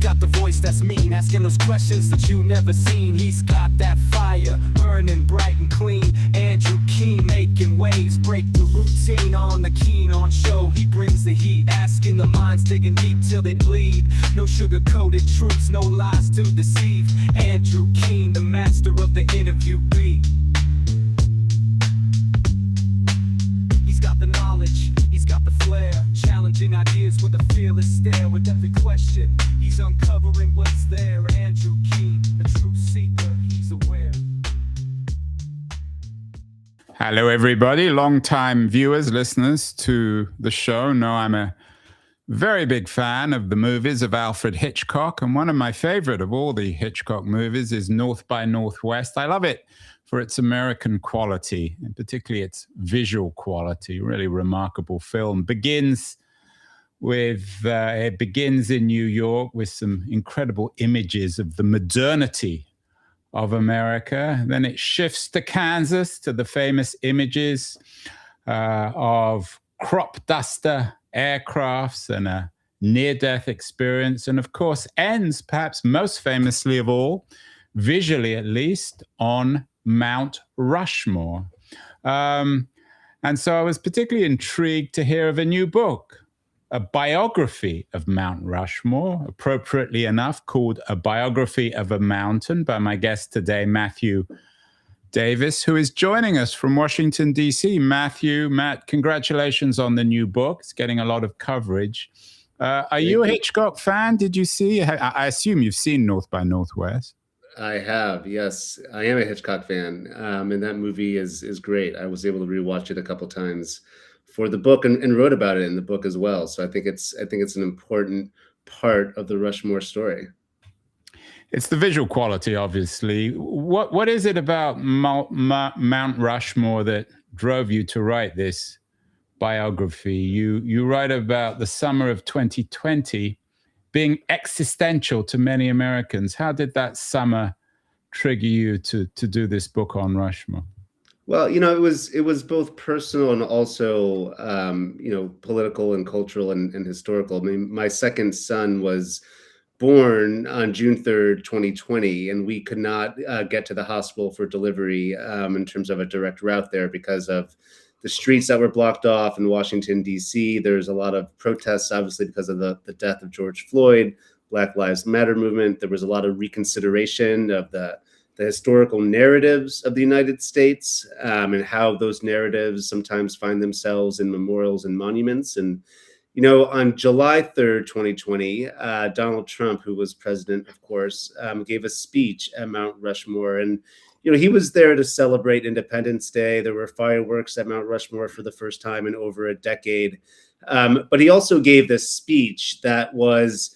got the voice that's mean, asking those questions that you never seen. He's got that fire, burning bright and clean. Andrew Keene making waves, break the routine on the Keen on show. He brings the heat, asking the minds, digging deep till they bleed. No sugar-coated truths, no lies to deceive. Andrew Keene, the master of the interview beat. He's got the knowledge, he's got the flair, challenging ideas with a fearless stare. With every question, he's uncovering what's there. Andrew Keene, a truth seeker, he's aware. Hello, everybody. Long-time viewers, listeners to the show know I'm a very big fan of the movies of Alfred Hitchcock, and one of my favorite of all the Hitchcock movies is North by Northwest. I love it for its American quality, and particularly its visual quality. Really remarkable film. It begins in New York with some incredible images of the modernity of America. Then it shifts to Kansas, to the famous images of crop duster aircrafts and a near-death experience, and of course ends, perhaps most famously of all, visually at least, on Mount Rushmore. And so I was particularly intrigued to hear of a new book, a biography of Mount Rushmore, appropriately enough called A Biography of a Mountain, by my guest today, Matthew Davis, who is joining us from Washington, D.C. Matt, congratulations on the new book. It's getting a lot of coverage. Are you a Hitchcock fan? Did you see? I assume you've seen North by Northwest. I have, yes. I am a Hitchcock fan, and that movie is great. I was able to rewatch it a couple times for the book and wrote about it in the book as well. So I think it's an important part of the Rushmore story. It's the visual quality, obviously. What is it about Mount Rushmore that drove you to write this biography? You write about the summer of 2020 being existential to many Americans. How did that summer trigger you to do this book on Rushmore? Well, it was both personal and also, political and cultural and historical. I mean, my second son was born on June 3rd, 2020, and we could not get to the hospital for delivery in terms of a direct route there because of the streets that were blocked off in Washington, D.C. There's a lot of protests, obviously, because of the death of George Floyd, Black Lives Matter movement. There was a lot of reconsideration of the historical narratives of the United States and how those narratives sometimes find themselves in memorials and monuments. And on July 3rd, 2020, Donald Trump, who was president, of course, gave a speech at Mount Rushmore. And, he was there to celebrate Independence Day. There were fireworks at Mount Rushmore for the first time in over a decade. But he also gave this speech that was,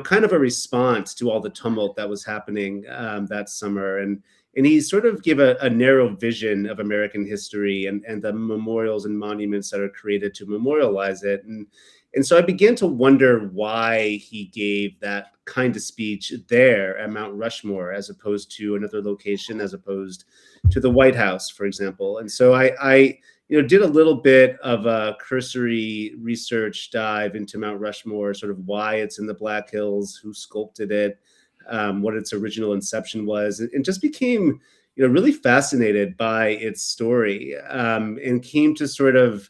kind of a response to all the tumult that was happening that summer. And he sort of gave a narrow vision of American history and the memorials and monuments that are created to memorialize it. And so I began to wonder why he gave that kind of speech there at Mount Rushmore, as opposed to another location, as opposed to the White House, for example. And so I did a little bit of a cursory research dive into Mount Rushmore, sort of why it's in the Black Hills, who sculpted it, what its original inception was, and just became, really fascinated by its story, and came to sort of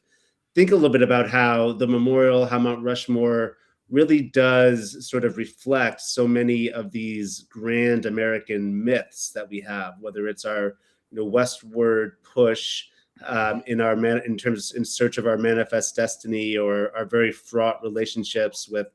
think a little bit about how the memorial, how Mount Rushmore really does sort of reflect so many of these grand American myths that we have, whether it's our, westward push in search of our manifest destiny, or our very fraught relationships with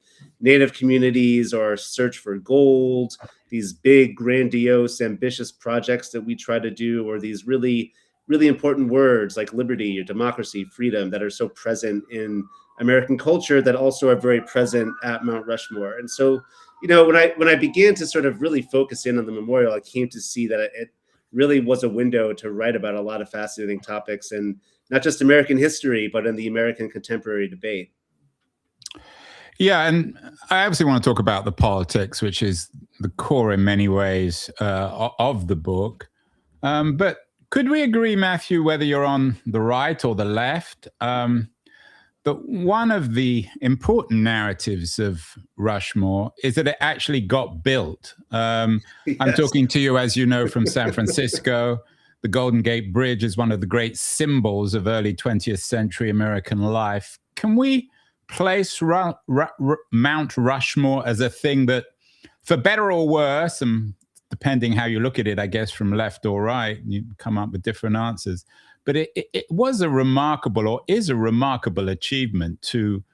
Native communities, or our search for gold, these big, grandiose, ambitious projects that we try to do, or these really, really important words like liberty or democracy, freedom, that are so present in American culture, that also are very present at Mount Rushmore. And so, when I began to sort of really focus in on the memorial, I came to see that it really was a window to write about a lot of fascinating topics, and not just American history, but in the American contemporary debate. Yeah, and I obviously want to talk about the politics, which is the core in many ways of the book. But could we agree, Matthew, whether you're on the right or the left, the But one of the important narratives of Rushmore is that it actually got built. I'm Yes. talking to you, as you know, from San Francisco. The Golden Gate Bridge is one of the great symbols of early 20th century American life. Can we place Mount Rushmore as a thing that, for better or worse, and depending how you look at it, I guess, from left or right, you come up with different answers. But it was a remarkable, or is a remarkable achievement to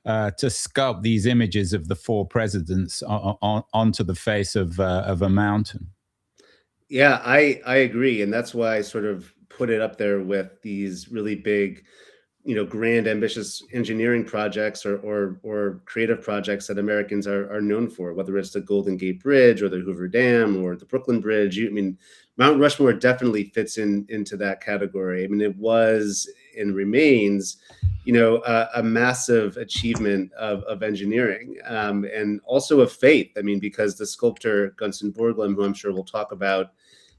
sculpt these images of the four presidents onto the face of a mountain. Yeah, I agree, and that's why I sort of put it up there with these really big, grand, ambitious engineering projects or creative projects that Americans are known for, whether it's the Golden Gate Bridge or the Hoover Dam or the Brooklyn Bridge. I mean, Mount Rushmore definitely fits into that category. I mean, it was and remains, a massive achievement of engineering, and also of faith. I mean, because the sculptor Gunther Borglum, who I'm sure we'll talk about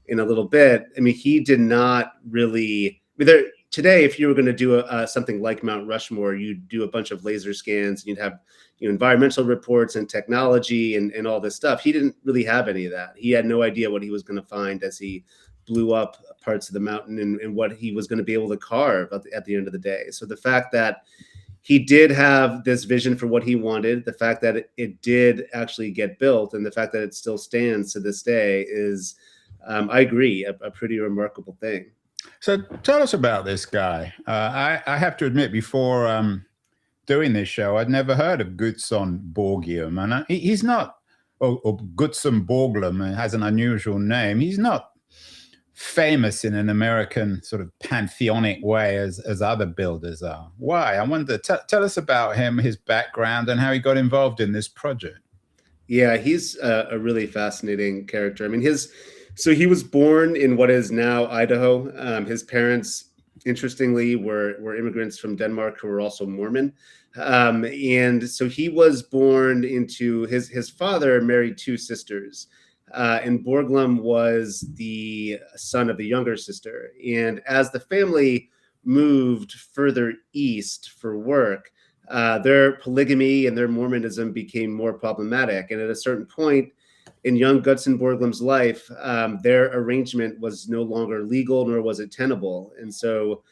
in a little bit, I mean, he did not really. I mean, today, if you were going to do something like Mount Rushmore, you'd do a bunch of laser scans, and you'd have environmental reports and technology and all this stuff. He didn't really have any of that. He had no idea what he was going to find as he blew up parts of the mountain and what he was going to be able to carve at the end of the day. So the fact that he did have this vision for what he wanted, the fact that it did actually get built, and the fact that it still stands to this day is, I agree, a pretty remarkable thing. So tell us about this guy. I have to admit, before doing this show, I'd never heard of Gutzon Borglum, and he's not, or Gutzon Borglum has an unusual name. He's not famous in an American sort of pantheonic way as other builders are. Why? I wonder. Tell us about him, his background, and how he got involved in this project. Yeah, he's a really fascinating character. I mean, so he was born in what is now Idaho. His parents, interestingly, were immigrants from Denmark who were also Mormon. And so he was born into his father married two sisters. And Borglum was the son of the younger sister. And as the family moved further east for work, their polygamy and their Mormonism became more problematic. And at a certain point in young Gutzon Borglum's life, their arrangement was no longer legal, nor was it tenable. And so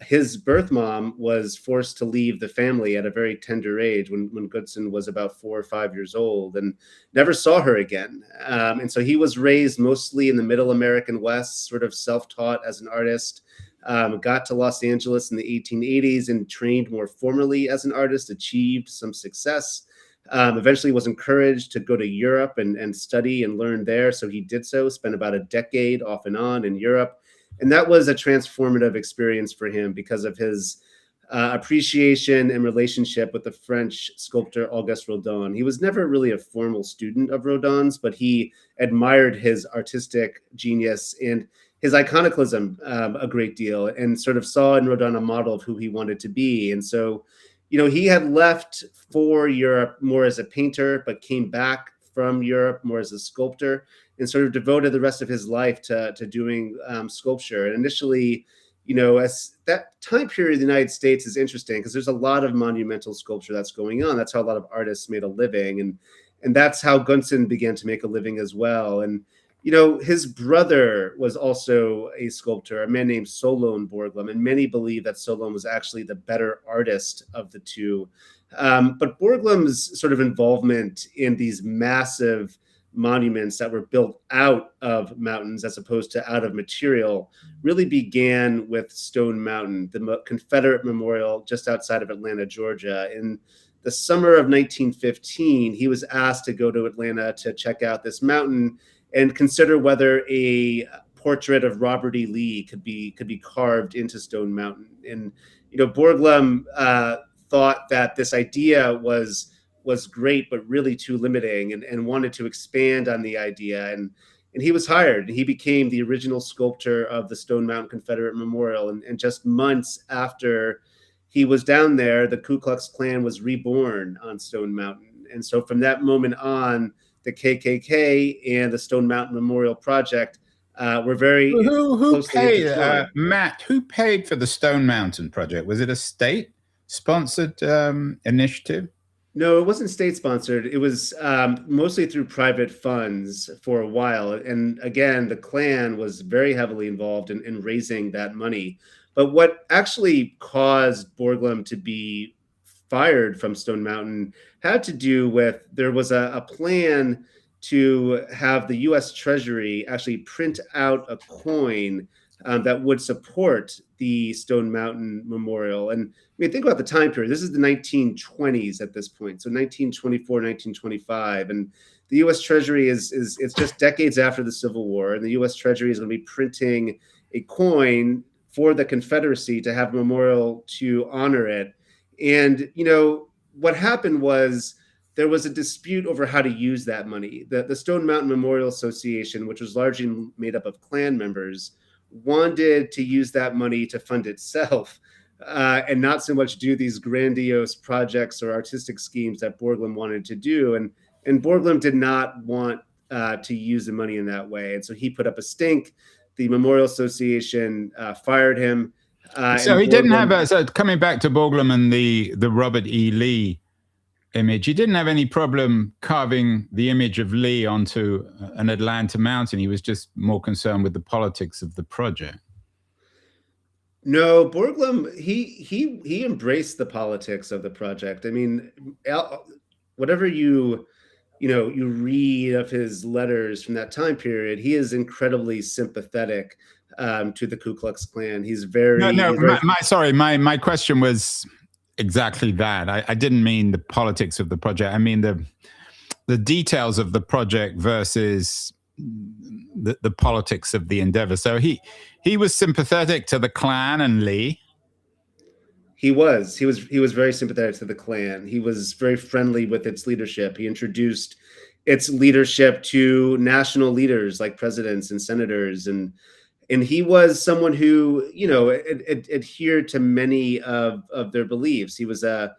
his birth mom was forced to leave the family at a very tender age when Gutzon was about 4 or 5 years old, and never saw her again. And so he was raised mostly in the middle American West, sort of self-taught as an artist, got to Los Angeles in the 1880s and trained more formally as an artist, achieved some success, eventually was encouraged to go to Europe and study and learn there. So he did so, spent about a decade off and on in Europe. And that was a transformative experience for him because of his appreciation and relationship with the French sculptor Auguste Rodin. He was never really a formal student of Rodin's, but he admired his artistic genius and his iconoclasm a great deal, and sort of saw in Rodin a model of who he wanted to be. And so, he had left for Europe more as a painter, but came back from Europe more as a sculptor, and sort of devoted the rest of his life to doing sculpture. And initially, as that time period in the United States is interesting because there's a lot of monumental sculpture that's going on. That's how a lot of artists made a living. And that's how Gunther began to make a living as well. And, his brother was also a sculptor, a man named Solon Borglum. And many believe that Solon was actually the better artist of the two. But Borglum's sort of involvement in these massive monuments that were built out of mountains as opposed to out of material really began with Stone Mountain, the Confederate memorial just outside of Atlanta, Georgia. In the summer of 1915, he was asked to go to Atlanta to check out this mountain and consider whether a portrait of Robert E. Lee could be carved into Stone Mountain. And Borglum thought that this idea was great, but really too limiting, and wanted to expand on the idea. And he was hired. He became the original sculptor of the Stone Mountain Confederate Memorial. And just months after he was down there, the Ku Klux Klan was reborn on Stone Mountain. And so from that moment on, the KKK and the Stone Mountain Memorial Project were very who closely paid, intertwined. Matt, who paid for the Stone Mountain project? Was it a state sponsored initiative? No, it wasn't state sponsored. It was mostly through private funds for a while. And again, the Klan was very heavily involved in raising that money. But what actually caused Borglum to be fired from Stone Mountain had to do with there was a plan to have the US Treasury actually print out a coin that would support the Stone Mountain Memorial. And I mean, think about the time period. This is the 1920s at this point, so 1924, 1925, and the U.S. Treasury is it's just decades after the Civil War, and the U.S. Treasury is going to be printing a coin for the Confederacy to have a memorial to honor it. And what happened was there was a dispute over how to use that money. The Stone Mountain Memorial Association, which was largely made up of Klan members, wanted to use that money to fund itself and not so much do these grandiose projects or artistic schemes that Borglum wanted to do. And Borglum did not want to use the money in that way. And so he put up a stink. The Memorial Association fired him. So he didn't have so coming back to Borglum and the Robert E. Lee image, he didn't have any problem carving the image of Lee onto an Atlanta mountain. He was just more concerned with the politics of the project. No, Borglum, he embraced the politics of the project. I mean, whatever you read of his letters from that time period, he is incredibly sympathetic to the Ku Klux Klan. He's very my question was exactly that. I didn't mean the politics of the project. I mean the details of the project versus the politics of the endeavor. So he was sympathetic to the Klan and Lee. He was very sympathetic to the Klan. He was very friendly with its leadership. He introduced its leadership to national leaders like presidents and senators, and he was someone who adhered to many of their beliefs. He was a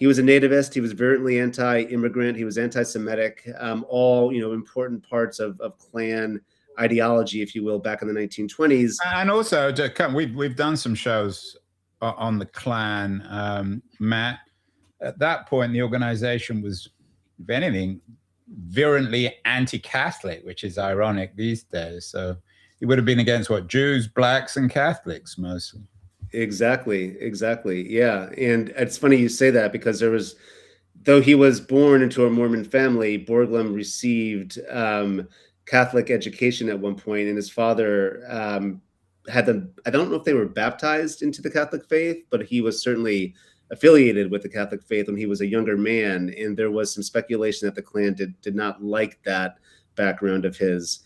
nativist. He was virulently anti-immigrant. He was anti-Semitic. All important parts of Klan ideology, if you will, back in the 1920s. And also, we've done some shows on the Klan, Matt. At that point, the organization was, if anything, virulently anti-Catholic, which is ironic these days. So it would have been against what? Jews, blacks, and Catholics mostly. Exactly. Yeah. And it's funny you say that, because though he was born into a Mormon family, Borglum received Catholic education at one point, and his father had them. I don't know if they were baptized into the Catholic faith, but he was certainly affiliated with the Catholic faith when he was a younger man. And there was some speculation that the Klan did not like that background of his.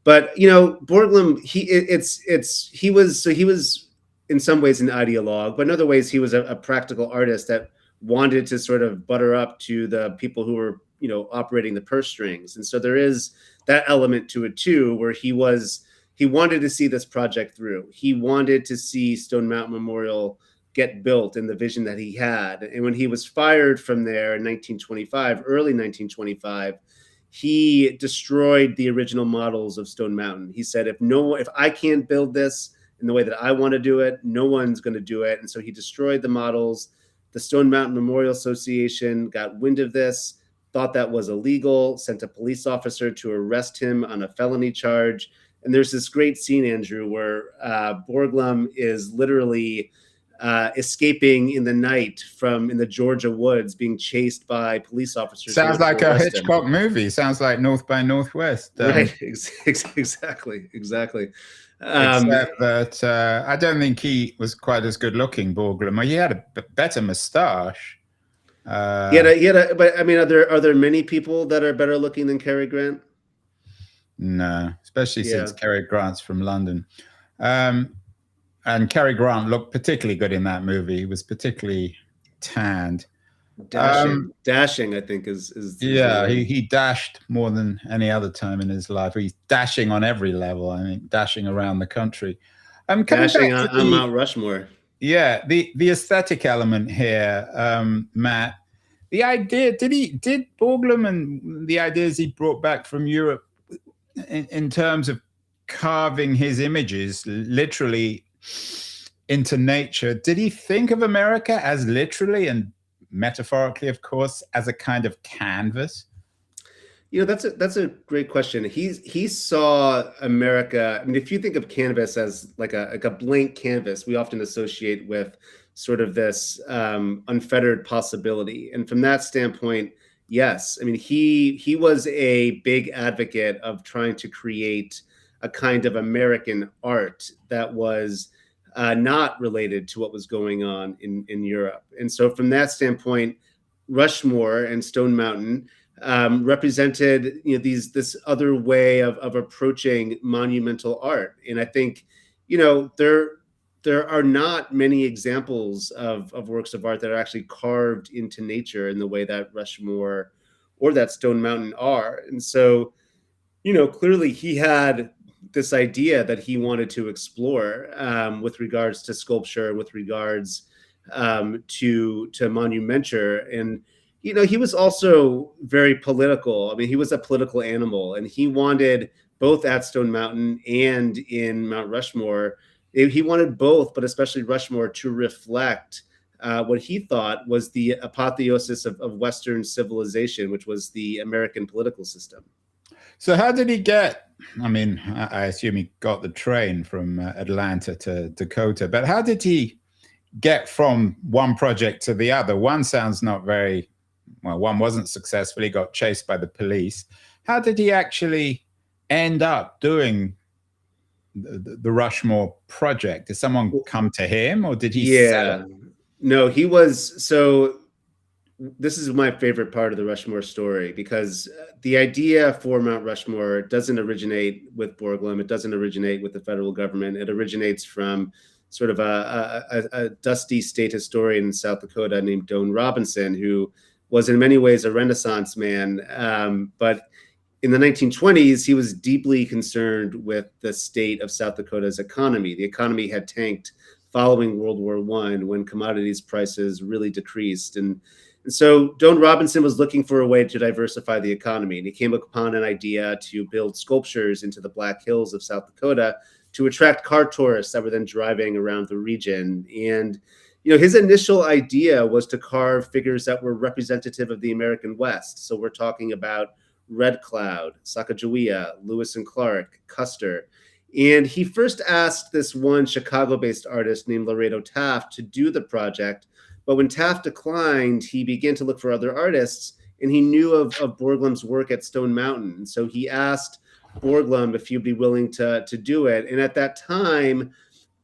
But Borglum, he was in some ways an ideologue, but in other ways he was a practical artist that wanted to sort of butter up to the people who were operating the purse strings. And so there is that element to it too, where he wanted to see this project through. He wanted to see Stone Mountain Memorial get built in the vision that he had. And when he was fired from there in early 1925, he destroyed the original models of Stone Mountain. He said, if I can't build this in the way that I want to do it, no one's going to do it. And so he destroyed the models. The Stone Mountain Memorial Association got wind of this, thought that was illegal, sent a police officer to arrest him on a felony charge. And there's this great scene, Andrew, where Borglum is literally escaping in the night in the Georgia woods, being chased by police officers. Sounds like a Hitchcock movie. Sounds like North by Northwest. Right, exactly. Except that I don't think he was quite as good looking, Borglum. He had a better mustache. But I mean, are there many people that are better looking than Cary Grant? No, especially since Cary Grant's from London. And Cary Grant looked particularly good in that movie. He was particularly tanned. Dashing, I think is he dashed more than any other time in his life. He's dashing on every level. I mean, dashing around the country. Dashing on Mount Rushmore. Yeah, the aesthetic element here, Matt. The idea, did Borglum and the ideas he brought back from Europe in terms of carving his images literally into nature, did he think of America as literally and metaphorically, of course, as a kind of canvas? That's a great question. He saw America. I mean, if you think of canvas as like a blank canvas, we often associate with sort of this unfettered possibility. And from that standpoint, yes, I mean, he was a big advocate of trying to create a kind of American art that was not related to what was going on in Europe. And so from that standpoint, Rushmore and Stone Mountain represented this other way of approaching monumental art. And I think there are not many examples of works of art that are actually carved into nature in the way that Rushmore or that Stone Mountain are. And so clearly he had this idea that he wanted to explore with regards to sculpture, with regards to Monumental. And he was also very political. I mean, he was a political animal, and he wanted both at Stone Mountain and in Mount Rushmore. He wanted both, but especially Rushmore, to reflect what he thought was the apotheosis of Western civilization, which was the American political system. So how did he get, I mean, I assume he got the train from Atlanta to Dakota, but how did he get from one project to the other? One sounds not very, well, one wasn't successful. He got chased by the police. How did he actually end up doing the Rushmore project? Did someone come to him, or did he sell it? No, he was. So this is my favorite part of the Rushmore story, because the idea for Mount Rushmore doesn't originate with Borglum. It doesn't originate with the federal government. It originates from sort of a dusty state historian in South Dakota named Don Robinson, who was in many ways a Renaissance man. But in the 1920s, he was deeply concerned with the state of South Dakota's economy. The economy had tanked following World War I, when commodities prices really decreased. And so Don Robinson was looking for a way to diversify the economy. And he came upon an idea to build sculptures into the Black Hills of South Dakota to attract car tourists that were then driving around the region. And his initial idea was to carve figures that were representative of the American West. So we're talking about Red Cloud, Sacagawea, Lewis and Clark, Custer. And he first asked this one Chicago-based artist named Laredo Taft to do the project. But when Taft declined, he began to look for other artists, and he knew of Borglum's work at Stone Mountain. And so he asked Borglum if he'd be willing to do it. And at that time,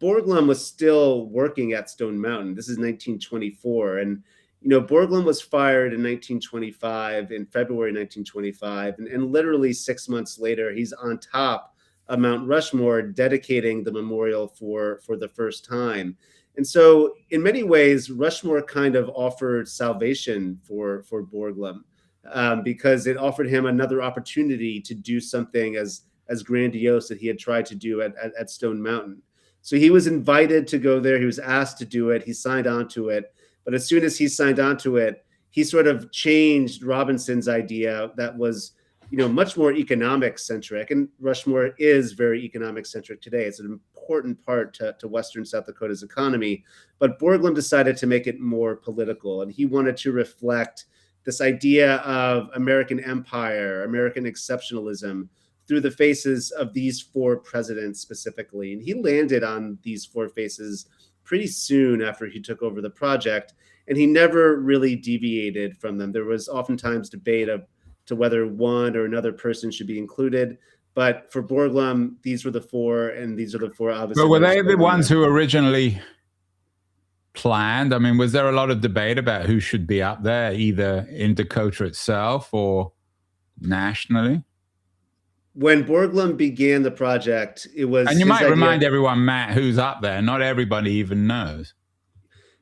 Borglum was still working at Stone Mountain. This is 1924. And Borglum was fired in 1925, in February 1925. And literally 6 months later, he's on top of Mount Rushmore, dedicating the memorial for the first time. And so in many ways, Rushmore kind of offered salvation for Borglum, because it offered him another opportunity to do something as grandiose that he had tried to do at Stone Mountain. So he was invited to go there. He was asked to do it. He signed on to it. But as soon as he signed on to it, he sort of changed Robinson's idea that was much more economic centric. And Rushmore is very economic centric today. It's an important part to Western South Dakota's economy. But Borglum decided to make it more political. And he wanted to reflect this idea of American empire, American exceptionalism, through the faces of these four presidents specifically. And he landed on these four faces pretty soon after he took over the project. And he never really deviated from them. There was oftentimes debate to whether one or another person should be included. But for Borglum, these were the four, and these are the four obviously. But were they the ones who originally planned? I mean, was there a lot of debate about who should be up there, either in Dakota itself or nationally? When Borglum began the project, it was... And you might remind everyone, Matt, who's up there. Not everybody even knows.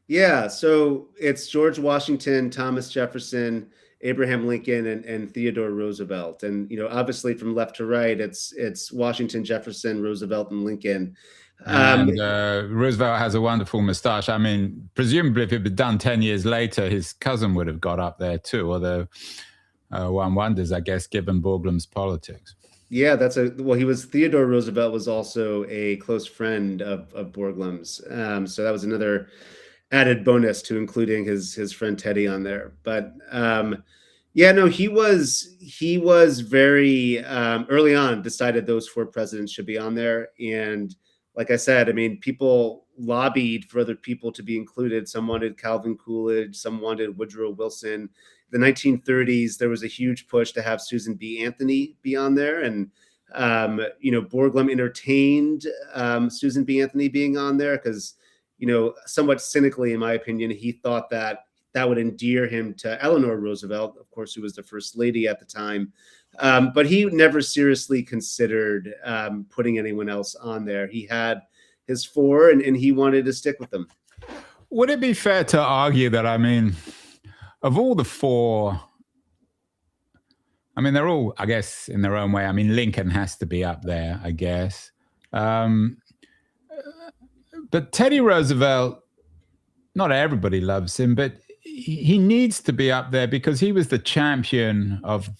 Yeah, so it's George Washington, Thomas Jefferson, Abraham Lincoln, and Theodore Roosevelt. And obviously from left to right, it's Washington, Jefferson, Roosevelt, and Lincoln. And Roosevelt has a wonderful mustache. I mean, presumably if it had been done 10 years later, his cousin would have got up there too, although one wonders, I guess, given Borglum's politics. Yeah, well, Theodore Roosevelt was also a close friend of Borglum's. So that was another added bonus to including his friend Teddy on there. But yeah, no, he was very early on decided those four presidents should be on there. And like I said, I mean, people lobbied for other people to be included. Some wanted Calvin Coolidge, some wanted Woodrow Wilson. The 1930s, there was a huge push to have Susan B. Anthony be on there, and Borglum entertained Susan B. Anthony being on there because, somewhat cynically, in my opinion, he thought that would endear him to Eleanor Roosevelt, of course, who was the first lady at the time. But he never seriously considered putting anyone else on there. He had his four, and he wanted to stick with them. Would it be fair to argue that, I mean, of all the four, I mean, they're all, I guess, in their own way. I mean, Lincoln has to be up there, I guess. But Teddy Roosevelt, not everybody loves him, but he needs to be up there because he was the champion of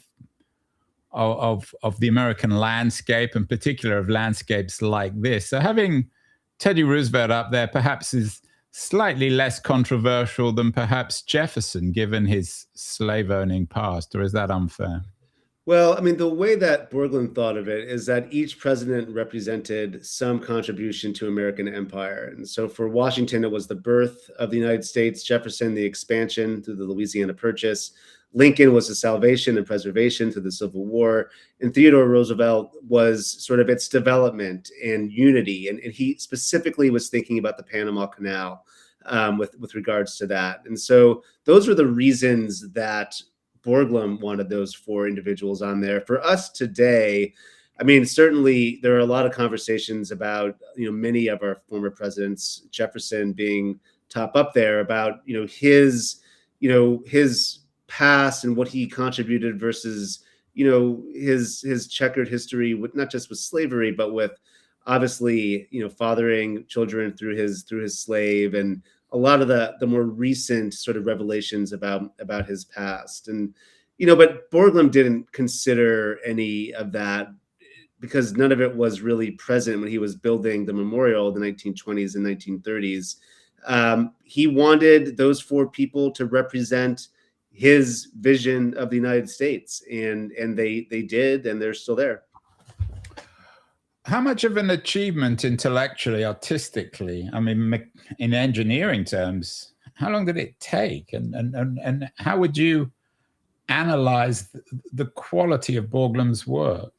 the American landscape, in particular of landscapes like this. So having Teddy Roosevelt up there perhaps is slightly less controversial than perhaps Jefferson, given his slave-owning past, or is that unfair? Well, I mean, the way that Borglum thought of it is that each president represented some contribution to American empire. And so for Washington, it was the birth of the United States, Jefferson, the expansion through the Louisiana Purchase, Lincoln was the salvation and preservation through the Civil War, and Theodore Roosevelt was sort of its development and unity. And he specifically was thinking about the Panama Canal with regards to that. And so those were the reasons that Borglum wanted those four individuals on there. For us today, I mean, certainly there are a lot of conversations about, many of our former presidents, Jefferson being top up there, about, his past and what he contributed versus, his checkered history with not just with slavery, but with obviously, fathering children through his slave, and a lot of the more recent sort of revelations about his past. And, but Borglum didn't consider any of that because none of it was really present when he was building the memorial in the 1920s and 1930s. He wanted those four people to represent his vision of the United States, and they did, and they're still there. How much of an achievement intellectually, artistically, I mean, in engineering terms, how long did it take? And how would you analyze the quality of Borglum's work?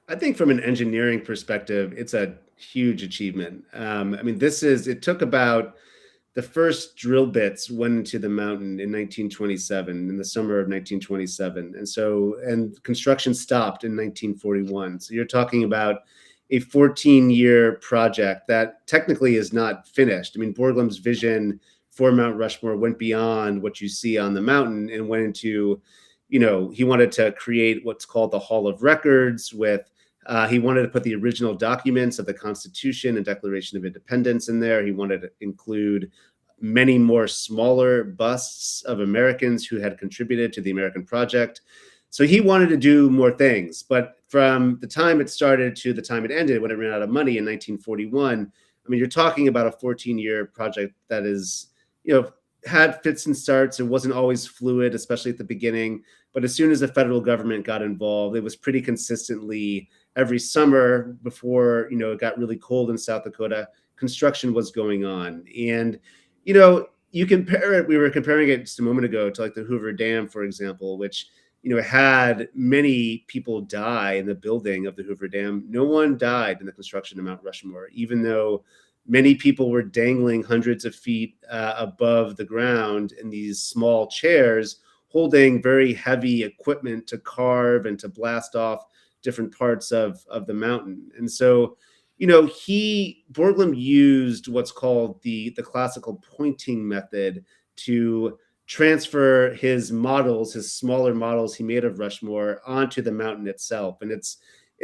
I think from an engineering perspective, it's a huge achievement. I mean, it took about, the first drill bits went into the mountain in 1927, in the summer of 1927. And construction stopped in 1941. So you're talking about a 14-year project that technically is not finished. I mean, Borglum's vision for Mount Rushmore went beyond what you see on the mountain and went into, he wanted to create what's called the Hall of Records with, he wanted to put the original documents of the Constitution and Declaration of Independence in there. He wanted to include many more smaller busts of Americans who had contributed to the American project. So he wanted to do more things. But from the time it started to the time it ended, when it ran out of money in 1941, I mean, you're talking about a 14-year project that is, had fits and starts. It wasn't always fluid, especially at the beginning. But as soon as the federal government got involved, it was pretty consistently every summer before, it got really cold in South Dakota, construction was going on. And, you compare it, we were comparing it just a moment ago to like the Hoover Dam, for example, which, had many people die in the building of the Hoover Dam. No one died in the construction of Mount Rushmore, even though many people were dangling hundreds of feet above the ground in these small chairs, holding very heavy equipment to carve and to blast off different parts of the mountain. And so, Borglum used what's called the classical pointing method to transfer his models, his smaller models he made of Rushmore, onto the mountain itself. And it's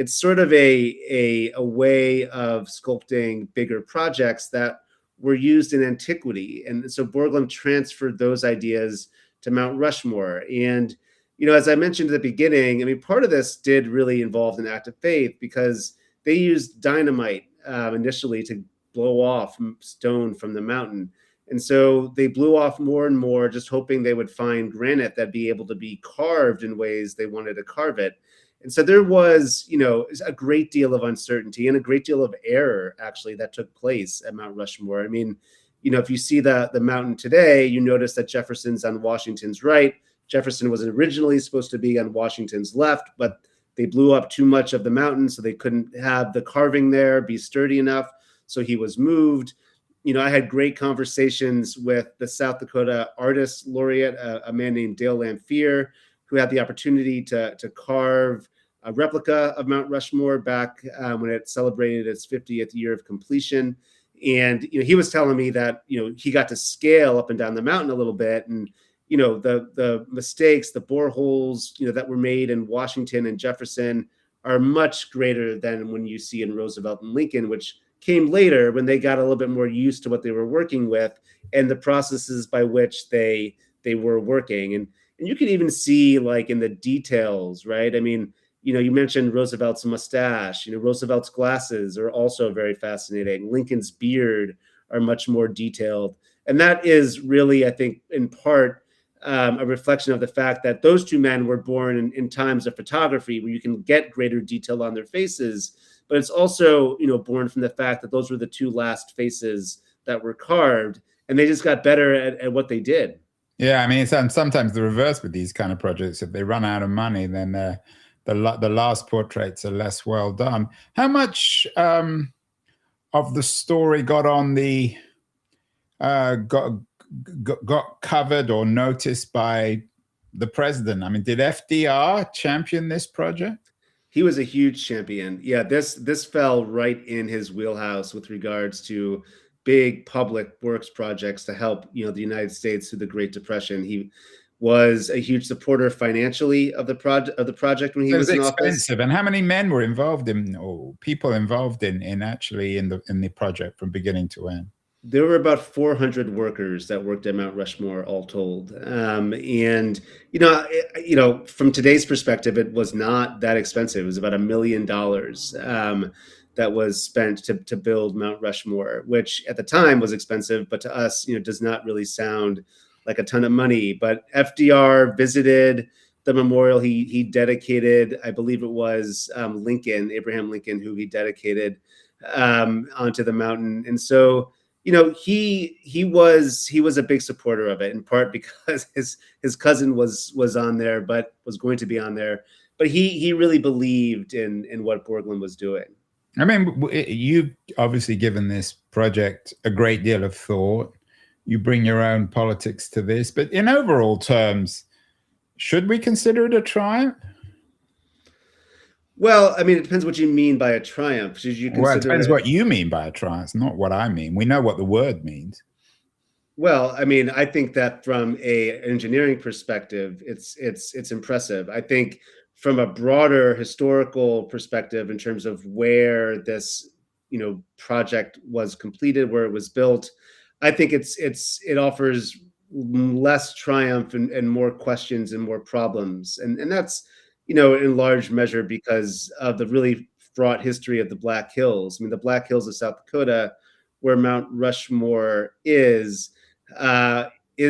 sort of a way of sculpting bigger projects that were used in antiquity. And so Borglum transferred those ideas to Mount Rushmore. And as I mentioned at the beginning, I mean, part of this did really involve an act of faith because they used dynamite initially to blow off stone from the mountain. And so they blew off more and more, just hoping they would find granite that'd be able to be carved in ways they wanted to carve it. And so there was, a great deal of uncertainty and a great deal of error actually that took place at Mount Rushmore. I mean, if you see the mountain today, you notice that Jefferson's on Washington's right. Jefferson was originally supposed to be on Washington's left, but they blew up too much of the mountain, so they couldn't have the carving there be sturdy enough. So he was moved. I had great conversations with the South Dakota Artist Laureate, a man named Dale Lamphere, who had the opportunity to carve a replica of Mount Rushmore back when it celebrated its 50th year of completion. And he was telling me that he got to scale up and down the mountain a little bit, and the mistakes, the boreholes that were made in Washington and Jefferson are much greater than when you see in Roosevelt and Lincoln, which came later when they got a little bit more used to what they were working with and the processes by which they were working. And you can even see like in the details, right? I mean, you mentioned Roosevelt's mustache. Roosevelt's glasses are also very fascinating. Lincoln's beard are much more detailed. And that is really, I think, in part, a reflection of the fact that those two men were born in times of photography where you can get greater detail on their faces. But it's also, born from the fact that those were the two last faces that were carved, and they just got better at what they did. Yeah, I mean, it's sometimes the reverse with these kind of projects. If they run out of money, then the last portraits are less well done. How much of the story got on the got covered or noticed by the president? I mean, did FDR champion this project? He was a huge champion. Yeah, this fell right in his wheelhouse with regards to big public works projects to help the United States through the Great Depression. He was a huge supporter financially of the project when he was in office. And how many men were involved or people involved in actually in the project from beginning to end? There were about 400 workers that worked at Mount Rushmore, all told. And from today's perspective, it was not that expensive. It was about $1 million that was spent to build Mount Rushmore, which at the time was expensive, but to us, does not really sound like a ton of money. But FDR visited the memorial. He dedicated, I believe it was Abraham Lincoln, who he dedicated onto the mountain. And so he was a big supporter of it, in part because his cousin was on there, but was going to be on there. But he really believed in what Borglum was doing. I mean, you've obviously given this project a great deal of thought. You bring your own politics to this, but in overall terms, should we consider it a triumph? Well, I mean, it depends what you mean by a triumph. Well, it depends what you mean by a triumph, not what I mean. We know what the word means. Well, I mean, I think that from an engineering perspective, it's impressive. I think from a broader historical perspective, in terms of where this project was completed, where it was built, I think it offers less triumph and more questions and more problems, and that's in large measure because of the really fraught history of the Black Hills. I mean, the Black Hills of South Dakota, where Mount Rushmore is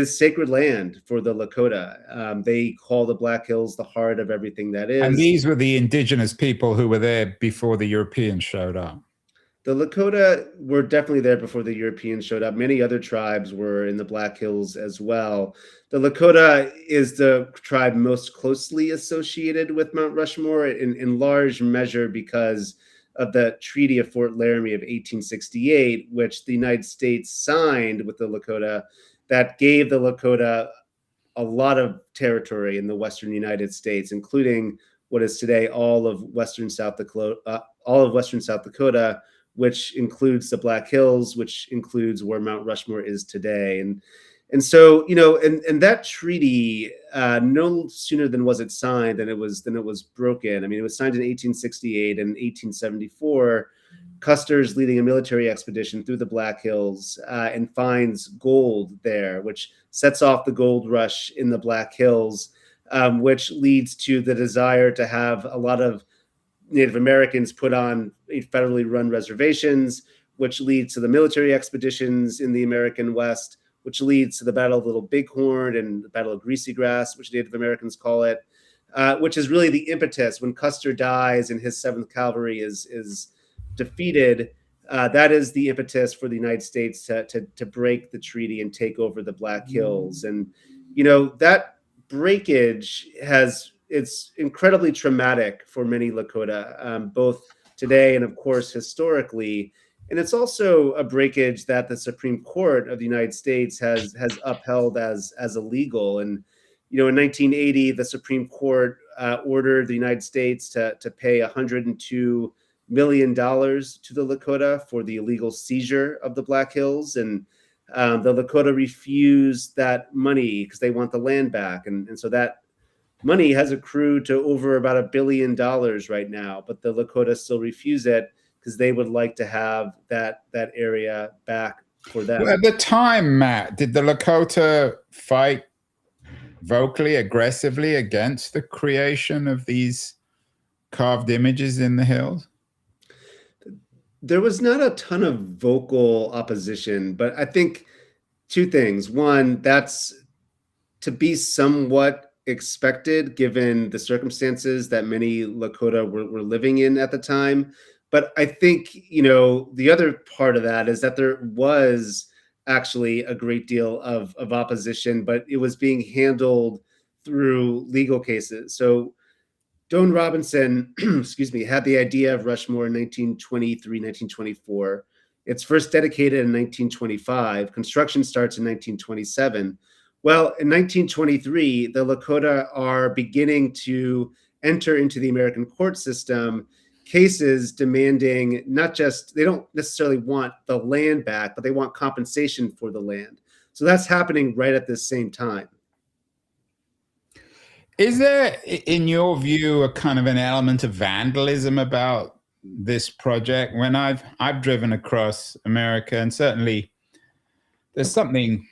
sacred land for the Lakota. They call the Black Hills the heart of everything that is. And these were the indigenous people who were there before the Europeans showed up. The Lakota were definitely there before the Europeans showed up. Many other tribes were in the Black Hills as well. The Lakota is the tribe most closely associated with Mount Rushmore in large measure because of the Treaty of Fort Laramie of 1868, which the United States signed with the Lakota, that gave the Lakota a lot of territory in the western United States, including what is today all of western South Dakota, which includes the Black Hills, which includes where Mount Rushmore is today. And so, and that treaty, no sooner than was it signed than it was broken. I mean, it was signed in 1868. And 1874, Custer's leading a military expedition through the Black Hills and finds gold there, which sets off the gold rush in the Black Hills. which leads to the desire to have a lot of Native Americans put on federally run reservations, which leads to the military expeditions in the American West, which leads to the Battle of Little Bighorn and the Battle of Greasy Grass, which Native Americans call it, which is really the impetus when Custer dies and his 7th Cavalry is defeated. That is the impetus for the United States to break the treaty and take over the Black Hills. And, that breakage it's incredibly traumatic for many Lakota, both today and, of course, historically. And it's also a breakage that the Supreme Court of the United States has upheld as illegal. And, in 1980, the Supreme Court ordered the United States to pay $102 million to the Lakota for the illegal seizure of the Black Hills. And the Lakota refused that money because they want the land back. And so that money has accrued to over about $1 billion right now, but the Lakota still refuse it because they would like to have that area back for them. Well, at the time, Matt, did the Lakota fight vocally, aggressively against the creation of these carved images in the hills? There was not a ton of vocal opposition, but I think 2 things. One, that's to be somewhat expected given the circumstances that many Lakota were living in at the time. But I think, the other part of that is that there was actually a great deal of opposition, but it was being handled through legal cases. So Doane Robinson, had the idea of Rushmore in 1923, 1924. It's first dedicated in 1925. Construction starts in 1927. Well, in 1923, the Lakota are beginning to enter into the American court system cases demanding they don't necessarily want the land back, but they want compensation for the land. So that's happening right at this same time. Is there, in your view, a kind of an element of vandalism about this project? When I've driven across America, and certainly there's something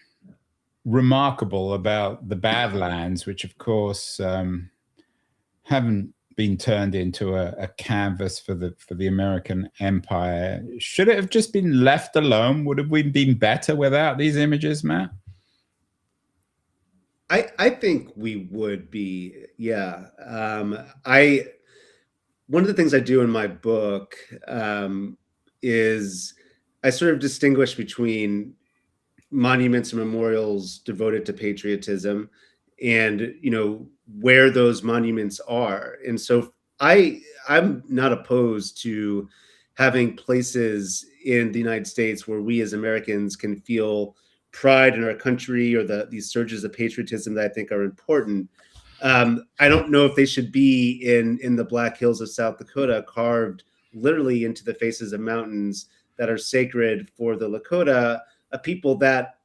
remarkable about the Badlands, which of course haven't been turned into a canvas for the American empire. Should it have just been left alone? Would have we been better without these images, Matt? I think we would be, yeah. One of the things I do in my book is I sort of distinguish between monuments and memorials devoted to patriotism and, where those monuments are. And so I'm not opposed to having places in the United States where we as Americans can feel pride in our country, or these surges of patriotism that I think are important. I don't know if they should be in the Black Hills of South Dakota, carved literally into the faces of mountains that are sacred for the Lakota, a people that,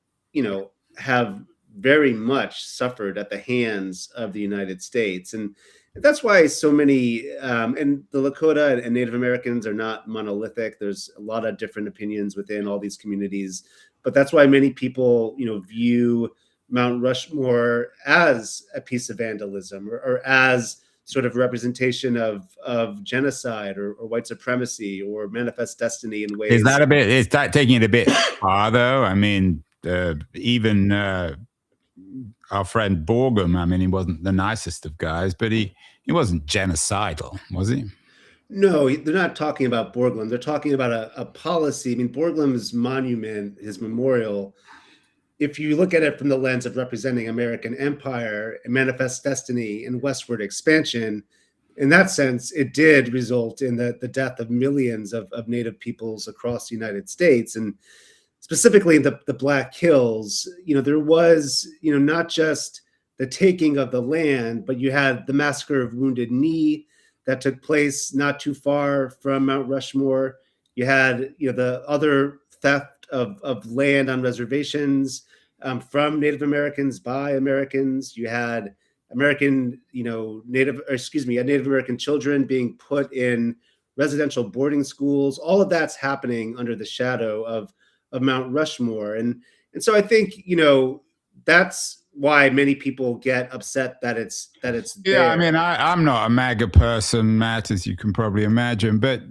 have very much suffered at the hands of the United States. And that's why so many, and the Lakota and Native Americans are not monolithic. There's a lot of different opinions within all these communities, but that's why many people, view Mount Rushmore as a piece of vandalism, or as sort of representation of genocide or white supremacy or manifest destiny in ways. Is that taking it a bit far though? I mean, even our friend Borglum, he wasn't the nicest of guys, but he wasn't genocidal, was he? No, they're not talking about Borglum. They're talking about a policy. I mean, Borglum's monument, his memorial, if you look at it from the lens of representing American empire and manifest destiny and westward expansion, in that sense, it did result in the death of millions of Native peoples across the United States. And specifically in the Black Hills, there was, not just the taking of the land, but you had the massacre of Wounded Knee that took place not too far from Mount Rushmore. You had, the other theft of land on reservations from Native Americans by Americans. You had Native American children being put in residential boarding schools. All of that's happening under the shadow of Mount Rushmore. And so I think, that's why many people get upset that it's Yeah, I there. mean, I'm not a MAGA person, Matt, as you can probably imagine. But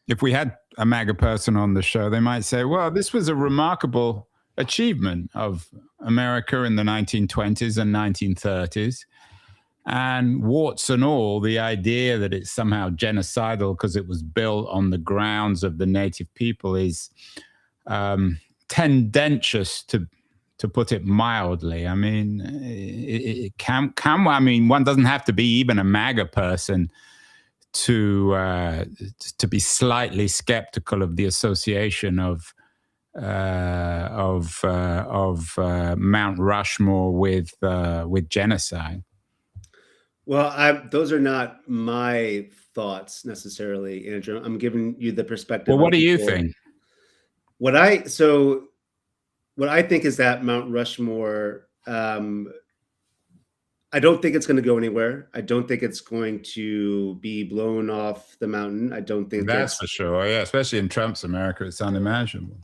if we had a MAGA person on the show, they might say, well, this was a remarkable achievement of America in the 1920s and 1930s. And warts and all, the idea that it's somehow genocidal because it was built on the grounds of the native people is tendentious, to put it mildly. I mean, it can. I mean, one doesn't have to be even a MAGA person to be slightly skeptical of the association of Mount Rushmore with genocide. Well, those are not my thoughts necessarily, Andrew. I'm giving you the perspective. Well, what do you people. think? What I think is that Mount Rushmore, I don't think it's going to go anywhere. I don't think it's going to be blown off the mountain. I don't think that's for sure. Yeah, especially in Trump's America, it's unimaginable.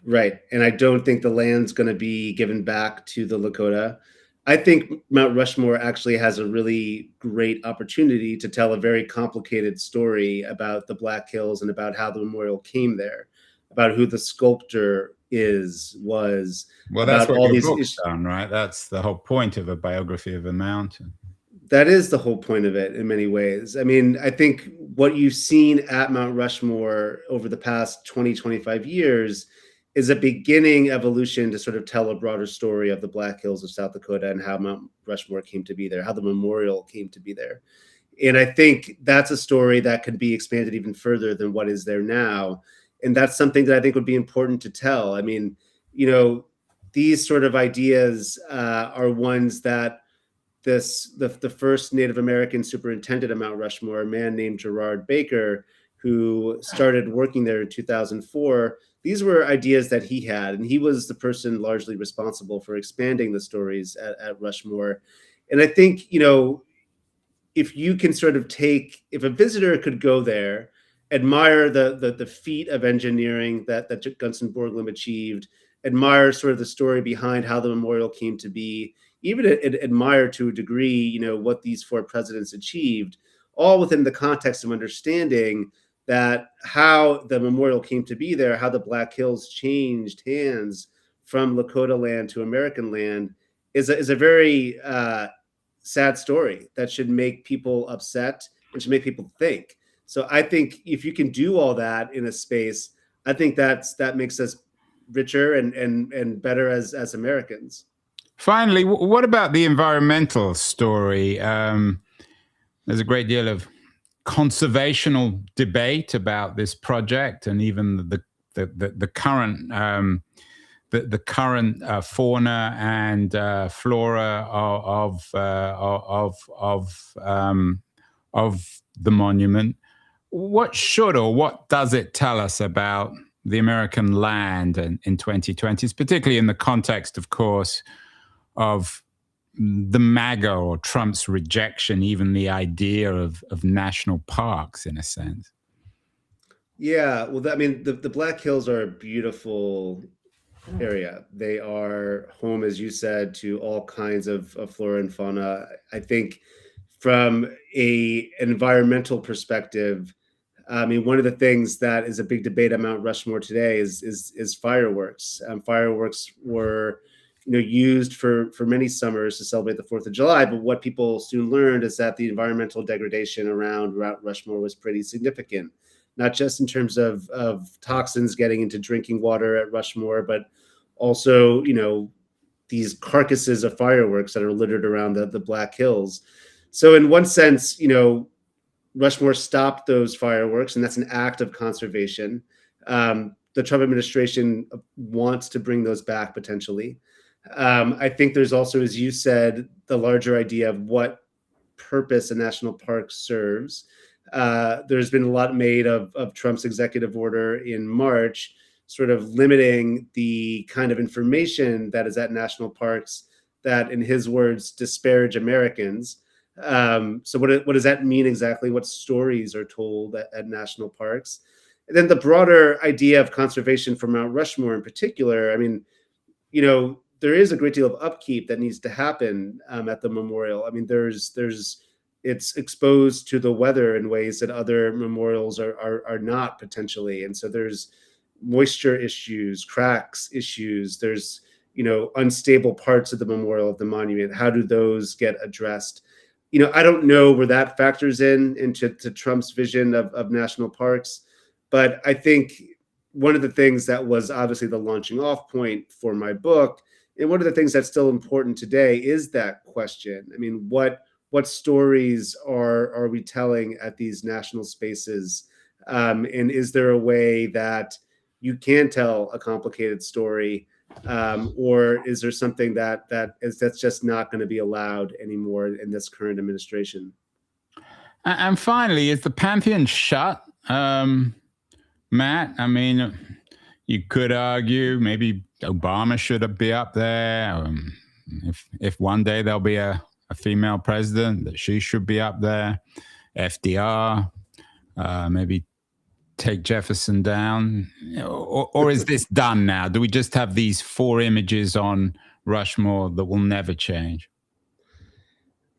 Right. And I don't think the land's going to be given back to the Lakota. I think Mount Rushmore actually has a really great opportunity to tell a very complicated story about the Black Hills and about how the memorial came there, about who the sculptor was. Well, that's what all these books done, right? That's the whole point of a biography of a mountain. That is the whole point of it in many ways. I mean, I think what you've seen at Mount Rushmore over the past 20, 25 years is a beginning evolution to sort of tell a broader story of the Black Hills of South Dakota and how Mount Rushmore came to be there, how the memorial came to be there. And I think that's a story that could be expanded even further than what is there now. And that's something that I think would be important to tell. I mean, you know, these sort of ideas are ones that the first Native American superintendent of Mount Rushmore, a man named Gerard Baker, who started working there in 2004, these were ideas that he had, and he was the person largely responsible for expanding the stories at Rushmore. And I think, you know, if you can sort of if a visitor could go there, admire the feat of engineering that Gunnison Borglum achieved, admire sort of the story behind how the memorial came to be, even admire to a degree, you know, what these four presidents achieved, all within the context of understanding that how the memorial came to be there, how the Black Hills changed hands from Lakota land to American land, is a very sad story that should make people upset and should make people think. So I think if you can do all that in a space, I think that makes us richer and better as Americans. Finally, what about the environmental story? There's a great deal of conservational debate about this project, and even the current the current fauna and flora of the monument. What should or what does it tell us about the American land in 2020s, particularly in the context, of course, of the MAGA or Trump's rejection, even the idea of national parks, in a sense? Yeah, well, I mean, the Black Hills are a beautiful area. They are home, as you said, to all kinds of flora and fauna. I think from an environmental perspective, I mean, one of the things that is a big debate at Mount Rushmore today is fireworks. Fireworks were, you know, used for many summers to celebrate the 4th of July. But what people soon learned is that the environmental degradation around Mount Rushmore was pretty significant, not just in terms of toxins getting into drinking water at Rushmore, but also, you know, these carcasses of fireworks that are littered around the Black Hills. So in one sense, you know, Rushmore stopped those fireworks, and that's an act of conservation. The Trump administration wants to bring those back potentially. I think there's also, as you said, the larger idea of what purpose a national park serves. There's been a lot made of Trump's executive order in March, sort of limiting the kind of information that is at national parks that, in his words, disparage Americans. So what does that mean exactly? What stories are told at national parks? And then the broader idea of conservation for Mount Rushmore in particular, I mean, you know, there is a great deal of upkeep that needs to happen at the memorial. I mean, it's exposed to the weather in ways that other memorials are not potentially, and so there's moisture issues, cracks issues. There's unstable parts of the memorial, of the monument. How do those get addressed? I don't know where that factors into Trump's vision of national parks, but I think one of the things that was obviously the launching off point for my book, and one of the things that's still important today, is that question. I mean, what stories are we telling at these national spaces? And is there a way that you can tell a complicated story, or is there something that's just not going to be allowed anymore in this current administration? And finally, is the Pantheon shut, Matt? I mean, you could argue maybe Obama should be up there. If one day there'll be a female president, that she should be up there. FDR, maybe take Jefferson down, or is this done now? Do we just have these 4 images on Rushmore that will never change?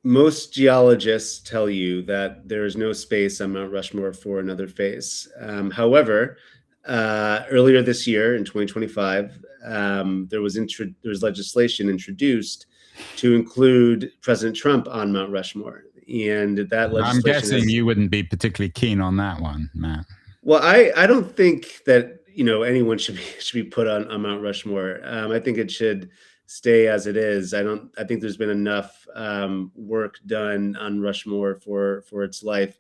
Most geologists tell you that there is no space on Mount Rushmore for another face. However, earlier this year in 2025, there was legislation introduced to include President Trump on Mount Rushmore, and that legislation. I'm guessing you wouldn't be particularly keen on that one, Matt. Well, I don't think that anyone should be put on Mount Rushmore. I think it should stay as it is. I think there's been enough work done on Rushmore for its life.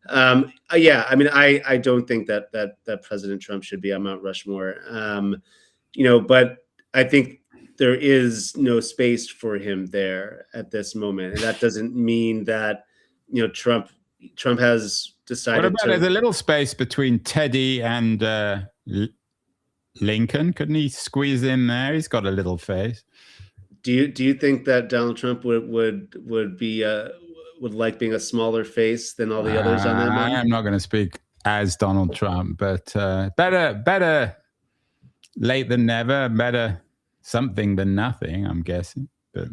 Yeah, I mean, I don't think that President Trump should be on Mount Rushmore. But I think there is no space for him there at this moment, and that doesn't mean that Trump has decided. What about there's a little space between Teddy and Lincoln? Couldn't he squeeze in there? He's got a little face. Do you think that Donald Trump would like being a smaller face than all the others on that mountain? I'm not going to speak as Donald Trump, but better late than never. Better something than nothing, I'm guessing. But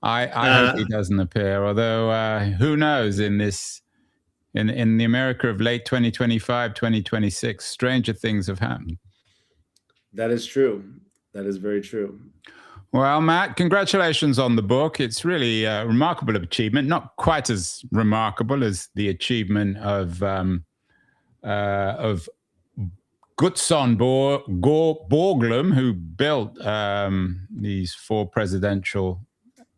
I hope he doesn't appear. Although who knows, in the America of late 2025, 2026, stranger things have happened. That is true. That is very true. Well, Matt, congratulations on the book. It's really a remarkable achievement. Not quite as remarkable as the achievement of Gutzon Borglum, who built these 4 presidential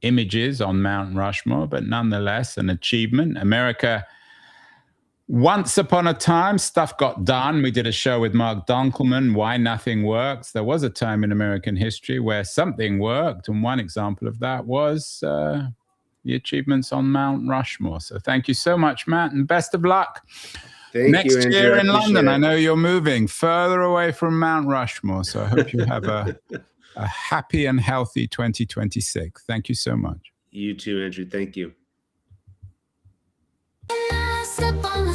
images on Mount Rushmore, but nonetheless an achievement. America, once upon a time, stuff got done. We did a show with Mark Dunkelman, Why Nothing Works. There was a time in American history where something worked, and one example of that was the achievements on Mount Rushmore. So thank you so much, Matt, and best of luck. Next year in London. I know you're moving further away from Mount Rushmore, so I hope you have a happy and healthy 2026. Thank you so much. You too, Andrew. Thank you. Step on the